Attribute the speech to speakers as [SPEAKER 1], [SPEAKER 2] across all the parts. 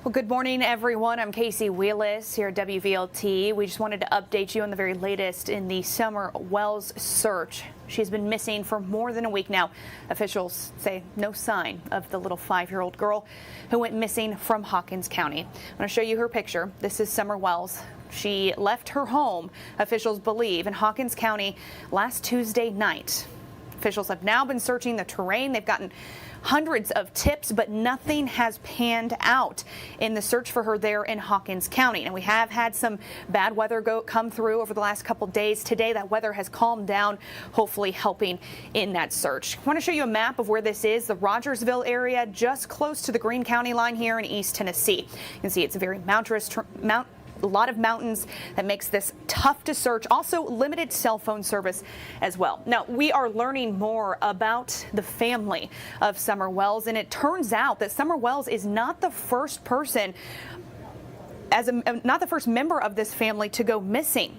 [SPEAKER 1] Well, good morning, everyone. I'm Casey Wheelis here at WVLT. We just wanted to update you on the very latest in the Summer Wells search. She's been missing for more than a week now. Officials say no sign of the little 5-year-old girl who went missing from Hawkins County. I'm going to show you her picture. This is Summer Wells. She left her home, officials believe, in Hawkins County last Tuesday night. Officials have now been searching the terrain. They've gotten hundreds of tips, but nothing has panned out in the search for her there in Hawkins County. And we have had some bad weather come through over the last couple days. Today, that weather has calmed down, hopefully helping in that search. I want to show you a map of where this is, the Rogersville area, just close to the Greene County line here in East Tennessee. You can see it's a very a lot of mountains that makes this tough to search. Also limited cell phone service as well. Now, we are learning more about the family of Summer Wells, and it turns out that Summer Wells is not the first person, not the first member of this family to go missing.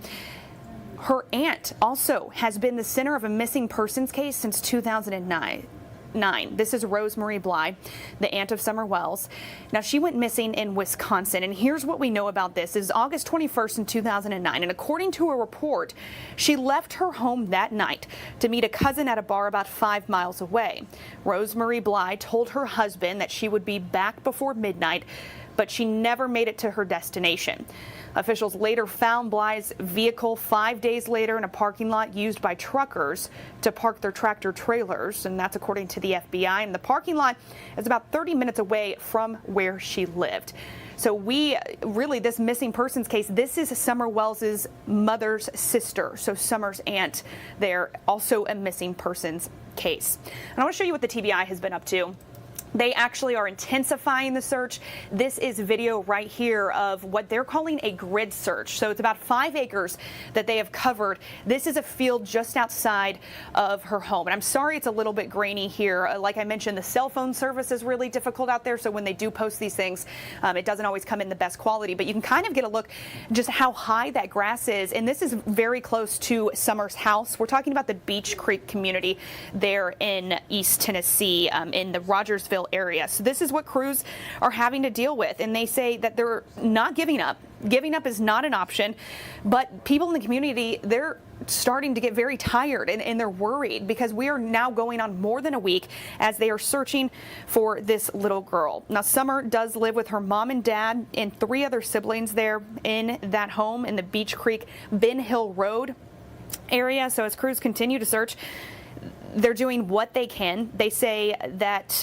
[SPEAKER 1] Her aunt also has been the center of a missing persons case since 2009. This is Rosemary Bly, the aunt of Summer Wells. Now, she went missing in Wisconsin, and here's what we know about this. This is August 21st in 2009, and according to a report, she left her home that night to meet a cousin at a bar about 5 miles away. Rosemary Bly told her husband that she would be back before midnight, but she never made it to her destination. Officials later found Bly's vehicle 5 days later in a parking lot used by truckers to park their tractor trailers, and that's according to the FBI. And the parking lot is about 30 minutes away from where she lived. So this missing persons case, this is Summer Wells's mother's sister, so Summer's aunt there, also a missing persons case. And I want to show you what the TBI has been up to. They actually are intensifying the search. This is video right here of what they're calling a grid search. So it's about 5 acres that they have covered. This is a field just outside of her home. And I'm sorry it's a little bit grainy here. Like I mentioned, the cell phone service is really difficult out there. So when they do post these things, it doesn't always come in the best quality. But you can kind of get a look just how high that grass is. And this is very close to Summer's house. We're talking about the Beach Creek community there in East Tennessee, in the Rogersville area. So this is what crews are having to deal with, and they say that they're not giving up. Giving up is not an option, but people in the community, they're starting to get very tired and they're worried because we are now going on more than a week as they are searching for this little girl. Now, Summer does live with her mom and dad and 3 other siblings there in that home in the Beach Creek, Ben Hill Road area. So as crews continue to search, they're doing what they can. They say that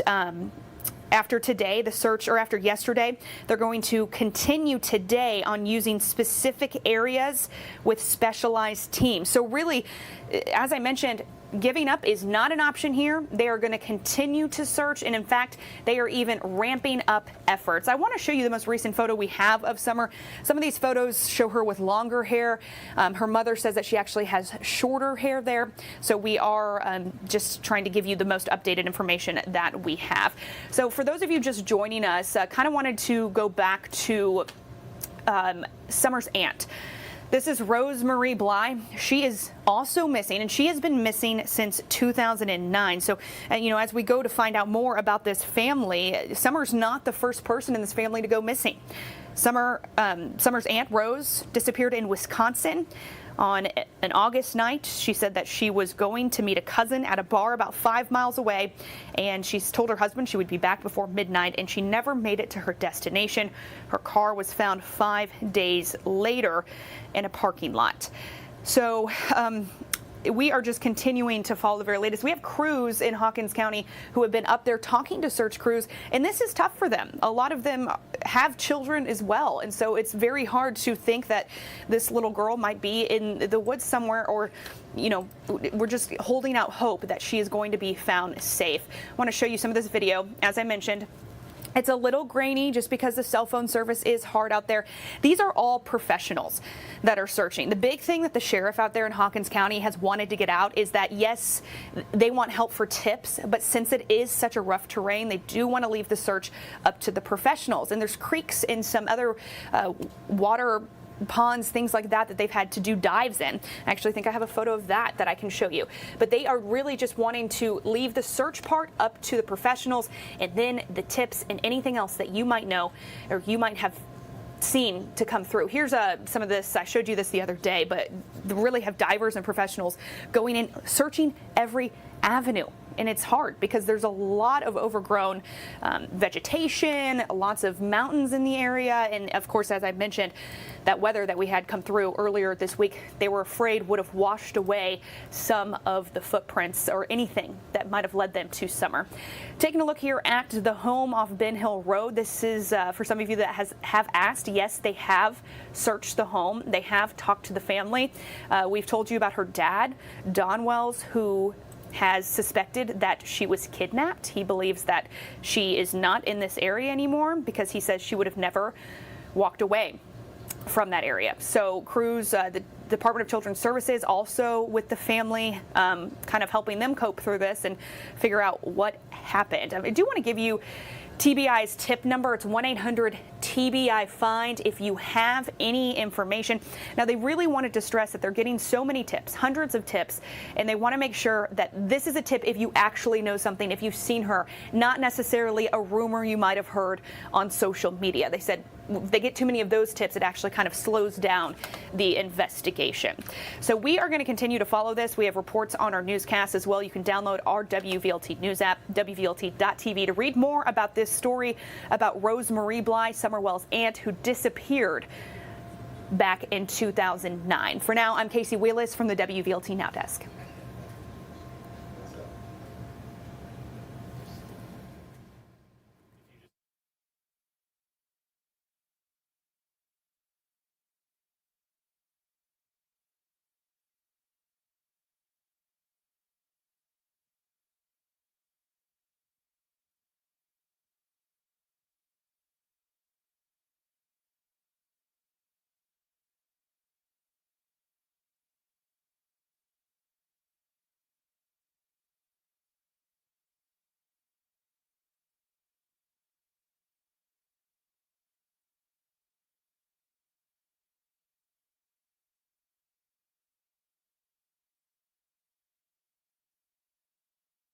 [SPEAKER 1] after today, the search, or after yesterday, they're going to continue today on using specific areas with specialized teams. So really, as I mentioned, giving up is not an option here. They are going to continue to search, and in fact, they are even ramping up efforts. I want to show you the most recent photo we have of Summer. Some of these photos show her with longer hair. Her mother says that she actually has shorter hair there. So we are just trying to give you the most updated information that we have. So for those of you just joining us, kind of wanted to go back to Summer's aunt. This is Rosemary Bly. She is also missing, and she has been missing since 2009. So, as we go to find out more about this family, Summer's not the first person in this family to go missing. Summer's aunt Rose disappeared in Wisconsin on an August night. She said that she was going to meet a cousin at a bar about 5 miles away, and she's told her husband she would be back before midnight, and she never made it to her destination. Her car was found 5 days later in a parking lot. So we are just continuing to follow the very latest. We have crews in Hawkins County who have been up there talking to search crews, and this is tough for them. A lot of them have children as well, and so it's very hard to think that this little girl might be in the woods somewhere, or we're just holding out hope that she is going to be found safe. I want to show you some of this video. As I mentioned, it's a little grainy just because the cell phone service is hard out there. These are all professionals that are searching. The big thing that the sheriff out there in Hawkins County has wanted to get out is that, yes, they want help for tips, but since it is such a rough terrain, they do want to leave the search up to the professionals. And there's creeks and some other water ponds, things like that they've had to do dives in. I actually think I have a photo of that I can show you. But they are really just wanting to leave the search part up to the professionals, and then the tips and anything else that you might know or you might have seen to come through. Here's some of this. I showed you this the other day, but they really have divers and professionals going in, searching every avenue. And it's hard because there's a lot of overgrown vegetation, lots of mountains in the area. And of course, as I mentioned, that weather that we had come through earlier this week, they were afraid would have washed away some of the footprints or anything that might have led them to summer. Taking a look here at the home off Ben Hill Road. This is for some of you that have asked. Yes, they have searched the home. They have talked to the family. We've told you about her dad, Don Wells, who has suspected that she was kidnapped. He believes that she is not in this area anymore because he says she would have never walked away from that area. So crews, the Department of Children's Services, also with the family, kind of helping them cope through this and figure out what happened. I do want to give you TBI's tip number. It's 1-800-TBI-FIND if you have any information. Now, they really wanted to stress that they're getting so many tips, hundreds of tips, and they want to make sure that this is a tip if you actually know something, if you've seen her, not necessarily a rumor you might have heard on social media. They said if they get too many of those tips, it actually kind of slows down the investigation. So we are going to continue to follow this. We have reports on our newscast as well. You can download our WVLT News app, WVLT.tv, to read more about this story about Rose Marie Bly, Summerwell's aunt, who disappeared back in 2009. For now, I'm Casey Wheelis from the WVLT Now Desk.